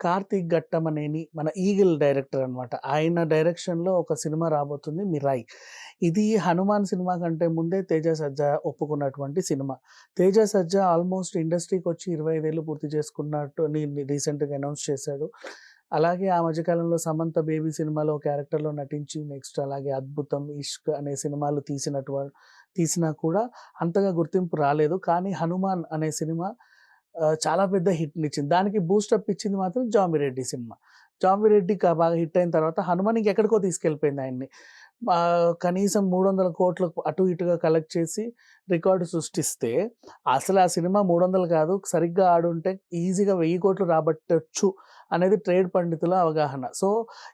కార్తీక్ ఘట్టమనేని మన 'eagle' director అనమాట. ఆయన డైరెక్షన్‌లో ఒక సినిమా రాబోతుంది 'మిరాయి'. ఇది 'హనుమాన్' సినిమా కంటే ముందే 'తేజ సజ్జా' ఒప్పుకున్నటువంటి సినిమా. 'తేజ సజ్జా' ఆల్మోస్ట్ ఇండస్ట్రీకొచ్చి 25 ఏళ్ళు పూర్తి చేసుకున్నట్టు రీసెంట్‌గా అనౌన్స్ చేశాడు. అలాగే ఆ మధ్య కాలంలో 'సమంత బేబీ' సినిమాలో క్యారెక్టర్‌లో నటించి నెక్స్ట్ అలాగే 'అద్భుతం', 'ఇష్క్' అనే సినిమాలు తీసినా కూడా అంతగా గుర్తింపు రాలేదు. కానీ 'హనుమాన్' అనే సినిమా చాలా పెద్ద హిట్‌నిచ్చింది. దానికి బూస్టప్ ఇచ్చింది మాత్రం 'జాంబిరెడ్డి' సినిమా. 'జాంబిరెడ్డి' బాగా హిట్ అయిన తర్వాత 'హనుమాన్' ఇంకెక్కడికో తీసుకెళ్ళిపోయింది ఆయన్ని. కనీసం 300,00,00,000 అటు ఇటుగా కలెక్ట్ చేసి రికార్డ్ సృష్టిస్తే, అసలు ఆ సినిమా 300 కాదు, సరిగ్గా ఆడుంటే ఈజీగా 1000,00,00,000 రాబట్టొచ్చు అనేది ట్రేడ్ పండితుల అవగాహన. సో,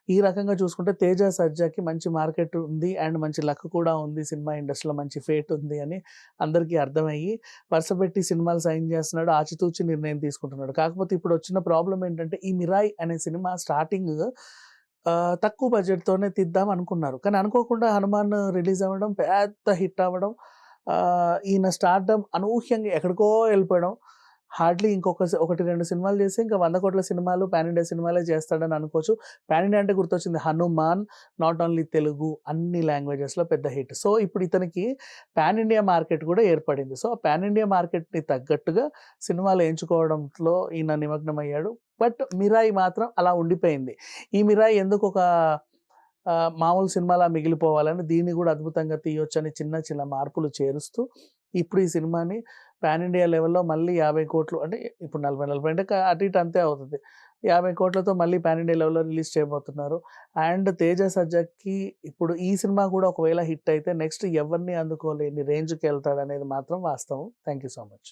ఈ రకంగా చూసుకుంటే 'తేజ సజ్జా'కి మంచి మార్కెట్ ఉంది అండ్ మంచి లక్ కూడా ఉంది. సినిమా ఇండస్ట్రీలో మంచి ఫేట్ ఉంది అని అందరికీ అర్థమయ్యి వరుసపెట్టి సినిమాలు సైన్ చేస్తున్నాడు. ఆచితూచి నిర్ణయం తీసుకుంటున్నాడు. కాకపోతే ఇప్పుడొచ్చిన ప్రాబ్లమ్ ఏంటంటే, ఈ 'మిరాయ్' అనే సినిమా స్టార్టింగ్ తక్కువ బడ్జెట్‌తోనే తీద్దాం అనుకున్నారు. కానీ అనుకోకుండా 'హనుమాన్' రిలీజ్ అవ్వడం, పెద్ద హిట్ అవ్వడం, ఈయన స్టార్‌డమ్ అనూహ్యంగా ఎక్కడికో ఎళ్ళిపోవడం. హార్డ్‌లీ ఇంకొక 1, 2 సినిమాలు చేసి ఇంకా 100,00,00,000 సినిమాలు పాన్ ఇండియా సినిమాలే చేస్తాడని అనుకోవచ్చు. పాన్ ఇండియా అంటే గుర్తొచ్చింది 'హనుమాన్', నాట్ ఓన్లీ తెలుగు, అన్ని లాంగ్వేజెస్‌లో పెద్ద హిట్. సో, ఇప్పుడు ఇతనికి పాన్ ఇండియా మార్కెట్ కూడా ఏర్పడింది. సో, పాన్ ఇండియా మార్కెట్‌ని తగ్గట్టుగా సినిమాలు ఎంచుకోవడంలో ఈయన నిమగ్నమయ్యాడు. బట్ 'మిరాయి' మాత్రం అలా ఉండిపోయింది. ఈ 'మిరాయి' ఎందుకొక మామూలు సినిమాలా మిగిలిపోవాలని దీన్ని గూడా అద్భుతంగా తీయొచ్చని చిన్న చిన్న మార్పులు చేరుస్తూ, ఇప్పుడు ఈ సినిమాని పాన్ ఇండియా లెవెల్‌లో మళ్ళీ 50,00,00,000 అంటే ఇప్పుడు 40, 40 అంటే అటు ఇటు అంతే అవుతది. 50,00,00,000తో మళ్ళీ పాన్ ఇండియా లెవెల్‌లో రిలీజ్ చేయబోతున్నారు. అండ్ 'తేజ సజ్జాకి' ఇప్పుడు ఈ సినిమా గూడా ఒకవేళ హిట్ అయితే నెక్స్ట్ ఎవరిని అందుకోలేని రేంజ్‌కెళ్తాడనేది మాత్రం వాస్తవం. Thank you so much.